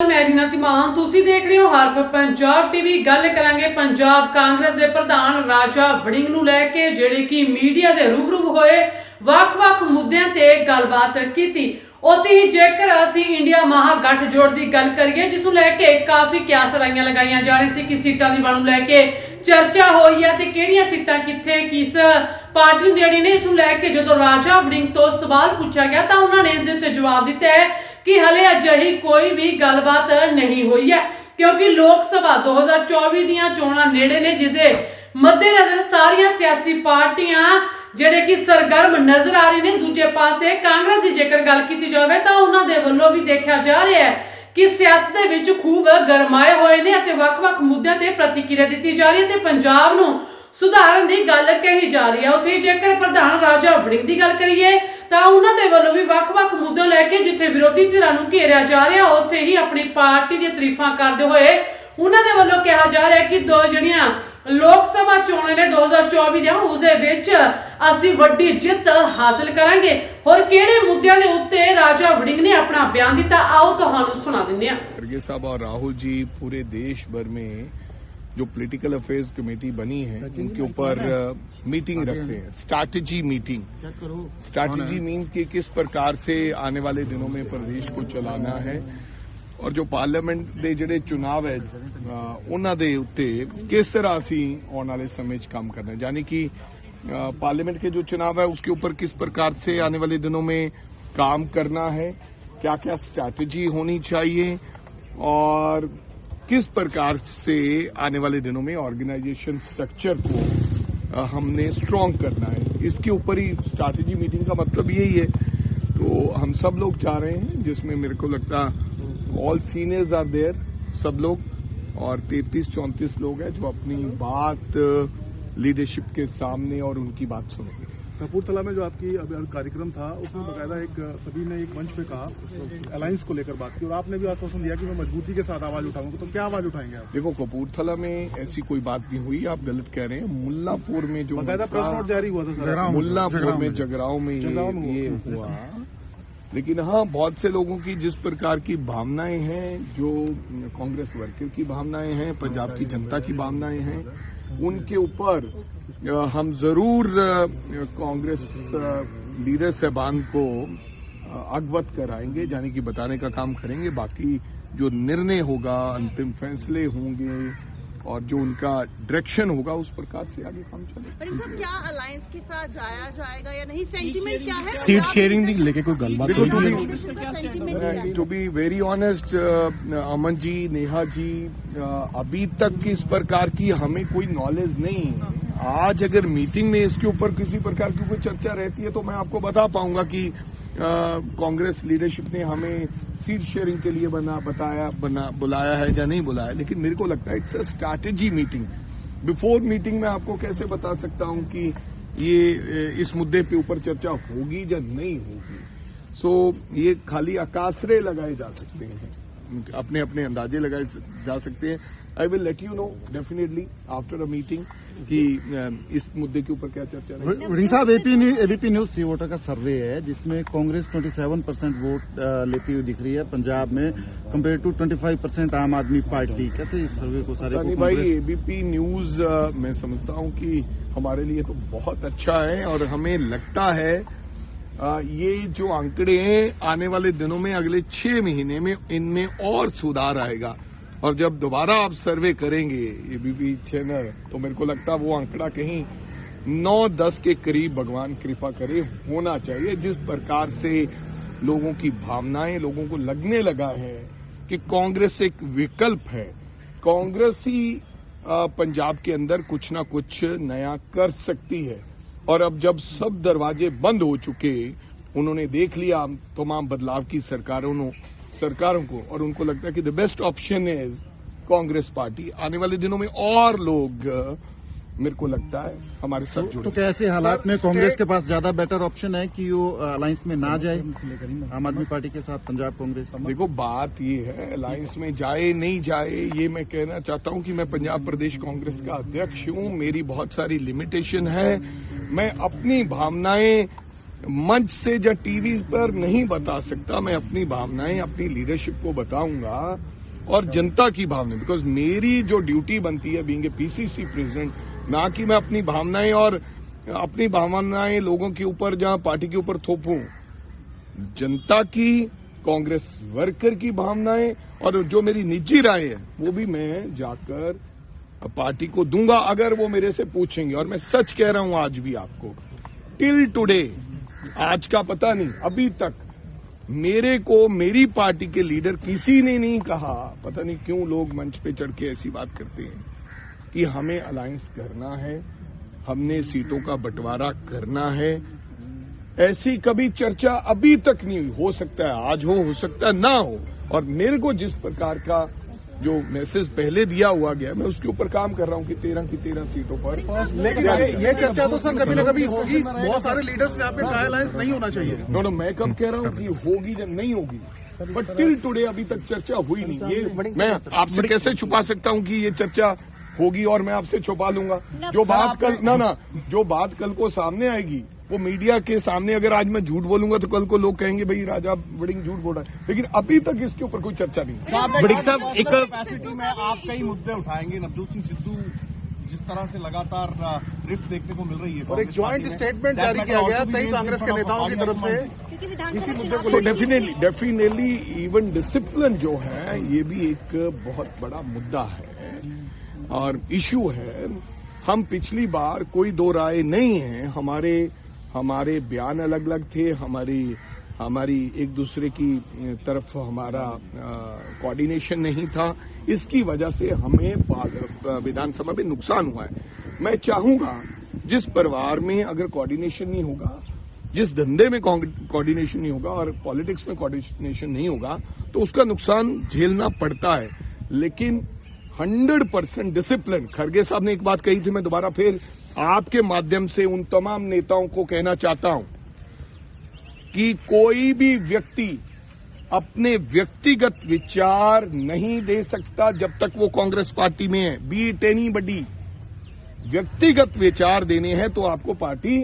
मैं रीना तिमान तुसी देख रहे हो हर पंजाब टीवी। गल करांगे पंजाब कांग्रेस के प्रधान राजा वड़िंग नूं लैके जिहड़े कि मीडिया दे रूबरू होए ਵੱਖ-ਵੱਖ मुद्दों ते गलबात की। उत्थे ही जेकर असीं इंडिया महागठजोड़ की गल करिए जिसनूं लैके काफ़ी क्यासराइयां लगाईयां जा रही सी कि सीटां दी वंड लैके चर्चा होई है ते किहड़ियां सीटां कित्थे किस पार्टी नूं देणी ने। इसनूं लैके जदों राजा वड़िंग तो सवाल पूछा गया तो उन्होंने इस दे उत्ते जवाब दिता है कि हले अजिही कोई भी गलबात नहीं हुई है क्योंकि लोक सभा 2024 दीयां चोणां नेड़े ने जिसदे मद्देनजर सारियां सियासी पार्टियां ਜਿਹੜੇ कि सरगर्म नजर आ रही ने। दूजे पासे कांग्रेस की जेकर गल की जाए तो उन्होंने वालों भी देखा जा रहा है कि सियासत दे विच खूब गरमाए हुए ने अते वख-वख मुद्दों ते प्रतिक्रिया दी जा रही है ते पंजाब नूं सुधारन की गल कही जा रही है। उत्थे जेकर प्रधान राजा वड़िंग की गल करिए तो उन्होंने वालों भी वख-वख मुद्दों लैके जिथे विरोधी धिरां नूं घेरिया जा रहा उत्थे ही अपनी पार्टी दी तारीफां करते हुए उन्होंने वालों कहा जा रहा है कि दो जड़ियां लोक सभा चोणां ने 2024 ਦੀਆਂ उसदे विच ਅਸੀਂ ਵੱਡੀ ਜਿੱਤ हासिल करांगे। और किहड़े मुद्दों के उत्ते राजा वड़िंग ने अपना बयान दिता आओ तुहानूं सुना दिंदे हां। खड़गे साहब और राहुल जी पूरे देश भर में जो पॉलिटिकल अफेयर्स कमेटी बनी है उनके ऊपर मीटिंग रखते हैं, स्ट्रैटेजी मीटिंग। स्ट्रैटेजी मीन कि किस प्रकार से आने वाले दिनों में प्रदेश को चलाना है और जो पार्लियामेंट के जिहड़े चुनाव है उन्हां दे उत्ते किस तरह असीं आने वाले समय काम करना है, यानी कि पार्लियामेंट के जो चुनाव है उसके ऊपर किस प्रकार से आने वाले दिनों में काम करना है, क्या क्या स्ट्रैटेजी होनी चाहिए और किस प्रकार से आने वाले दिनों में ऑर्गेनाइजेशन स्ट्रक्चर को हमने स्ट्रांग करना है। इसके ऊपर ही स्ट्रैटेजी मीटिंग का मतलब यही है। तो हम सब लोग जा रहे हैं जिसमें मेरे को लगता ऑल सीनियर्स आर देयर, सब लोग, और 33-34 लोग हैं जो अपनी बात लीडरशिप के सामने और उनकी बात सुनेंगे। कपूरथला में जो आपकी कार्यक्रम था उसमें बकायदा सभी ने एक मंच पे कहा अलायंस को लेकर बात की और आपने भी आश्वासन दिया कि मैं मजबूती के साथ आवाज उठाऊंगा। तो क्या आवाज उठाएंगे आप? देखो, कपूरथला में ऐसी कोई बात नहीं हुई, आप गलत कह रहे हैं। मुल्लापुर में जो बकायदा प्रेस नोट जारी हुआ था सर, मुल्लापुर में जगरांव में ये हुआ। लेकिन हाँ, बहुत से लोगों की जिस प्रकार की भावनाएं हैं, जो कांग्रेस वर्कर की भावनाएं हैं, पंजाब की जनता की भावनाएं हैं, उनके ऊपर हम जरूर कांग्रेस लीडर साहबान को अवगत कराएंगे, यानी कि बताने का काम करेंगे। बाकी जो निर्णय होगा, अंतिम फैसले होंगे और जो उनका डायरेक्शन होगा उस प्रकार से आगे काम चलेगा। क्या अलायंस के साथ जाया जाएगा या नहीं? सेंटीमेंट क्या है? सीट शेयरिंग भी लेके कोई गलबात to be very honest, Aman ji, Neha ji, अभी तक इस प्रकार की हमें कोई नॉलेज नहीं है। आज अगर मीटिंग में इसके ऊपर किसी प्रकार की कोई चर्चा रहती है तो मैं आपको बता पाऊंगा कि कांग्रेस लीडरशिप ने हमें सीट शेयरिंग के लिए बुलाया है या नहीं बुलाया। लेकिन मेरे को लगता है it's a strategy meeting. Before meeting में आपको कैसे बता सकता हूं कि ये इस मुद्दे पे ऊपर चर्चा होगी या नहीं होगी। सो ये खाली आकाशरे लगाए जा सकते हैं, अपने अपने अंदाजे लगाए जा सकते हैं। I will let you know definitely after a meeting कि इस मुद्दे के ऊपर क्या चर्चा है। वड़िंग साहब, एबीपी न्यूज सी वोटर का सर्वे है जिसमें कांग्रेस 27% वोट लेती हुई दिख रही है पंजाब में, कंपेयर टू 25% आम आदमी पार्टी। कैसे इस सर्वे को सारे को भाई, एबीपी न्यूज मैं समझता हूं कि हमारे लिए तो बहुत अच्छा है और हमें लगता है ये जो आंकड़े हैं आने वाले दिनों में अगले 6 महीने में इनमें और सुधार आएगा। और जब दोबारा आप सर्वे करेंगे एबीपी चैनल तो मेरे को लगता है वो आंकड़ा कहीं 9-10 के करीब, भगवान कृपा करे, होना चाहिए। जिस प्रकार से लोगों की भावनाएं, लोगों को लगने लगा है कि कांग्रेस एक विकल्प है, कांग्रेस ही पंजाब के अंदर कुछ ना कुछ नया कर सकती है। और अब जब सब दरवाजे बंद हो चुके, उन्होंने देख लिया तमाम बदलाव की सरकारों को और उनको लगता है कि the best option is Congress party. आने वाले दिनों में और लोग मेरे को लगता है हमारे साथ जुड़े। तो क्या ऐसे हालात में कांग्रेस के पास ज्यादा बेटर ऑप्शन है कि वो अलायंस में ना जाए आम आदमी पार्टी के साथ पंजाब कांग्रेस? देखो, बात ये है अलायंस में जाए नहीं जाए, ये मैं कहना चाहता हूं कि मैं पंजाब प्रदेश कांग्रेस का अध्यक्ष हूं, मेरी बहुत सारी लिमिटेशन है। मैं अपनी भावनाएं मंच से या टीवी पर नहीं बता सकता। मैं अपनी भावनाएं अपनी लीडरशिप को बताऊंगा और जनता की भावनाएं, बिकॉज मेरी जो ड्यूटी बनती है बीइंग ए पीसीसी प्रेसिडेंट, ना कि मैं अपनी भावनाएं लोगों के ऊपर जहां पार्टी के ऊपर थोपूं। जनता की, कांग्रेस वर्कर की भावनाएं और जो मेरी निजी राय है वो भी मैं जाकर पार्टी को दूंगा अगर वो मेरे से पूछेंगे। और मैं सच कह रहा हूं आज भी आपको, टिल टुडे, आज का पता नहीं, अभी तक मेरे को मेरी पार्टी के लीडर किसी ने नहीं कहा, पता नहीं क्यों लोग मंच पे चढ़ के ऐसी बात करते हैं कि हमें अलायंस करना है, हमने सीटों का बंटवारा करना है। ऐसी कभी चर्चा अभी तक नहीं हुई। हो सकता है आज हो सकता है ना हो। और मेरे को जिस प्रकार का जो मैसेज पहले दिया हुआ गया, मैं उसके ऊपर काम कर रहा हूं कि 13 की 13 सीटों पर। लेकिन ये चर्चा तो सर कभी न कभी होगी। बहुत सारे लीडर्स ने आपके ट्राई अलायंस नहीं होना चाहिए। नो, मैं कब कह रहा हूं कि होगी या नहीं होगी, बट टिल टुडे अभी तक चर्चा हुई नहीं। ये मैं आपसे कैसे छुपा सकता हूं कि ये चर्चा होगी और मैं आपसे छुपा लूंगा। जो बात कल को सामने आएगी वो मीडिया के सामने, अगर आज मैं झूठ बोलूंगा तो कल को लोग कहेंगे भाई राजा वड़िंग झूठ बोल रहा है। लेकिन अभी तक इसके ऊपर कोई चर्चा नहीं। वड़िंग साहब, एक कैपेसिटी में आप कई मुद्दे उठाएंगे। नवजोत सिंह सिद्धू जिस तरह से लगातार रिफ्ट देखने को मिल रही है, और एक ज्वाइंट स्टेटमेंट जारी किया गया कई कांग्रेस के नेताओं की तरफ से इसी मुद्दे को। सो डेफिनेटली इवन डिसिप्लिन जो है ये भी एक बहुत बड़ा मुद्दा है और इश्यू है। हम पिछली बार कोई दो राय नहीं है, हमारे बयान अलग अलग थे, हमारी एक दूसरे की तरफ हमारा कोऑर्डिनेशन नहीं था। इसकी वजह से हमें विधानसभा में नुकसान हुआ है। मैं चाहूंगा जिस परिवार में अगर कोऑर्डिनेशन नहीं होगा, जिस धंधे में कोऑर्डिनेशन नहीं होगा और पॉलिटिक्स में कोऑर्डिनेशन नहीं होगा तो उसका नुकसान झेलना पड़ता है। लेकिन 100% डिसिप्लिन, खरगे साहब ने एक बात कही थी, मैं दोबारा फिर आपके माध्यम से उन तमाम नेताओं को कहना चाहता हूं कि कोई भी व्यक्ति अपने व्यक्तिगत विचार नहीं दे सकता जब तक वो कांग्रेस पार्टी में है। बी इट एनीबडी, व्यक्तिगत विचार देने हैं तो आपको पार्टी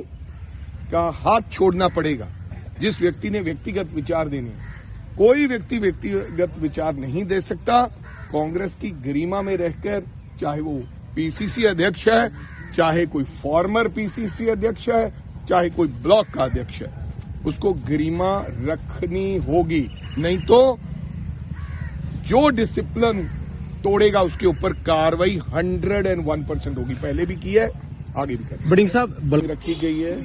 का हाथ छोड़ना पड़ेगा। जिस व्यक्ति ने व्यक्तिगत विचार देने, कोई व्यक्ति व्यक्तिगत विचार नहीं दे सकता। कांग्रेस की गरिमा में रहकर, चाहे वो पीसीसी अध्यक्ष है, चाहे कोई फॉर्मर पीसीसी अध्यक्ष है, चाहे कोई ब्लॉक का अध्यक्ष है, उसको गरिमा रखनी होगी। नहीं तो जो डिसिप्लिन तोड़ेगा उसके ऊपर कार्रवाई 101% होगी। पहले भी की है, आगे भी करेंगे। वड़िंग साहब, रखी गई है।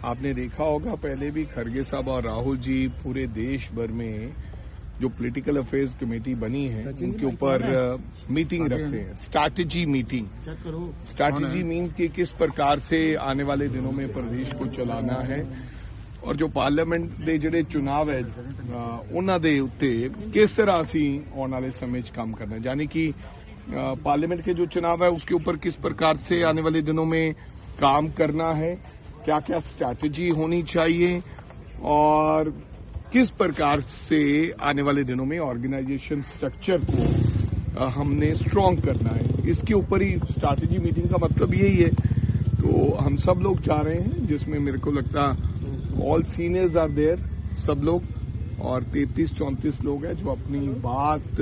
आपने देखा होगा पहले भी खरगे साहब और राहुल जी पूरे देश भर में जो पॉलिटिकल अफेयर्स कमेटी बनी है उनके ऊपर मीटिंग रखते हैं, स्ट्रैटेजी मीटिंग। स्ट्रैटेजी मीन कि किस प्रकार से आने वाले दिनों में प्रदेश को चलाना है और जो पार्लियामेंट ਦੇ ਜਿਹੜੇ चुनाव है ਉਹਨਾਂ ਦੇ ਉੱਤੇ किस तरह ਅਸੀਂ आने वाले समय काम करना है। यानी कि पार्लियामेंट के जो चुनाव है उसके ऊपर किस प्रकार से आने वाले दिनों में काम करना है, क्या क्या स्ट्रैटेजी होनी चाहिए और किस प्रकार से आने वाले दिनों में ऑर्गेनाइजेशन स्ट्रक्चर को हमने स्ट्रांग करना है। इसके ऊपर ही स्ट्रैटेजी मीटिंग का मतलब यही है। तो हम सब लोग चाह रहे हैं, जिसमें मेरे को लगता ऑल सीनियर्स आर देयर, सब लोग, और 33-34 लोग हैं जो अपनी बात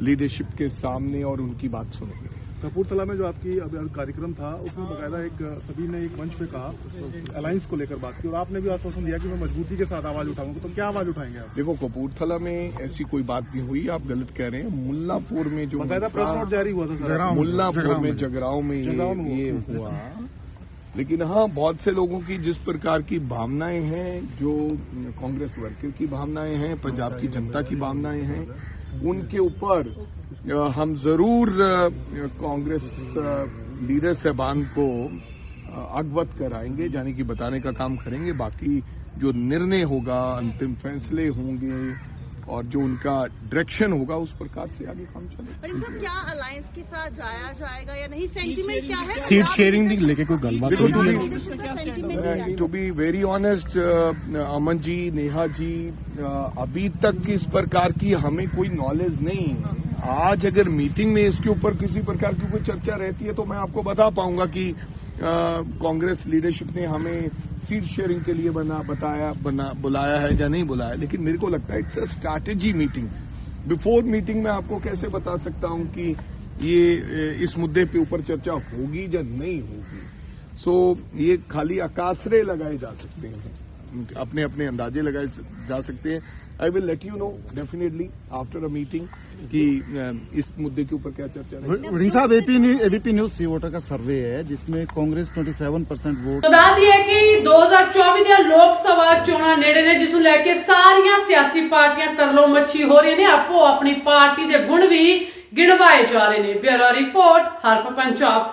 लीडरशिप के सामने और उनकी बात सुनेंगे। कपूरथला में जो आपकी कार्यक्रम था उसमें बकायदा सभी ने एक मंच पे कहा, अलायंस को लेकर बात की, और आपने भी आश्वासन दिया कि मैं मजबूती के साथ आवाज उठाऊंगा। तो क्या आवाज उठाएंगे आप? देखो, कपूरथला में ऐसी कोई बात नहीं हुई, आप गलत कह रहे हैं। मुल्लापुर में जो बकायदा प्रेस नोट जारी हुआ था सर, मुल्लापुर में जगराव में ये हुआ। लेकिन हाँ, बहुत से लोगों की जिस प्रकार की भावनाएं हैं, जो कांग्रेस वर्कर की भावनाएं हैं, पंजाब की जनता की भावनाएं हैं, उनके ऊपर हम जरूर कांग्रेस लीडर साहबान को अवगत कराएंगे, यानी कि बताने का काम करेंगे। बाकी जो निर्णय होगा, अंतिम फैसले होंगे और जो उनका डायरेक्शन होगा उस प्रकार से आगे काम चलेगा। पर क्या अलायंस के साथ जाया जाएगा या नहीं? सेंटीमेंट क्या है? सीट शेयरिंग भी लेके कोई गलबात to be very honest, Aman ji, Neha ji, अभी तक इस प्रकार की हमें कोई नॉलेज नहीं है। आज अगर मीटिंग में इसके ऊपर किसी प्रकार की कोई चर्चा रहती है तो मैं आपको बता पाऊंगा कि कांग्रेस लीडरशिप ने हमें सीट शेयरिंग के लिए बुलाया है या नहीं बुलाया, लेकिन मेरे को लगता है it's a strategy meeting. Before meeting मैं आपको कैसे बता सकता हूं कि ये इस मुद्दे पे ऊपर चर्चा होगी या नहीं होगी। सो ये खाली अकासरे लगाए जा सकते हैं, अपने अपने अंदाजे लगाए जा सकते हैं। I will let you know definitely after a meeting कि इस मुद्दे के ऊपर क्या चर्चा रही। वड़िंग साहब, एबीपी न्यूज सी वोटर का सर्वे है जिसमें कांग्रेस 27% वोट। ਦੱਸ ਦਈਏ ਕਿ 2024 ਦੀਆਂ ਲੋਕ ਸਭਾ ਚੋਣਾਂ ਨੇੜੇ ਨੇ, ਜਿਸ ਨੂੰ ਲੈ ਕੇ ਸਾਰੀਆਂ ਸਿਆਸੀ ਪਾਰਟੀਆਂ ਤਰਲੋ ਮੱਛੀ ਹੋ ਰਹੀਆਂ ਨੇ। ਆਪੋ ਆਪਣੀ ਪਾਰਟੀ ਦੇ ਗੁਣ ਵੀ ਗਿਣਵਾਏ ਜਾ ਰਹੇ ਨੇ। ਬਿਊਰੋ ਰਿਪੋਰਟ, ਹਰਪ ਪੰਜਾਬ।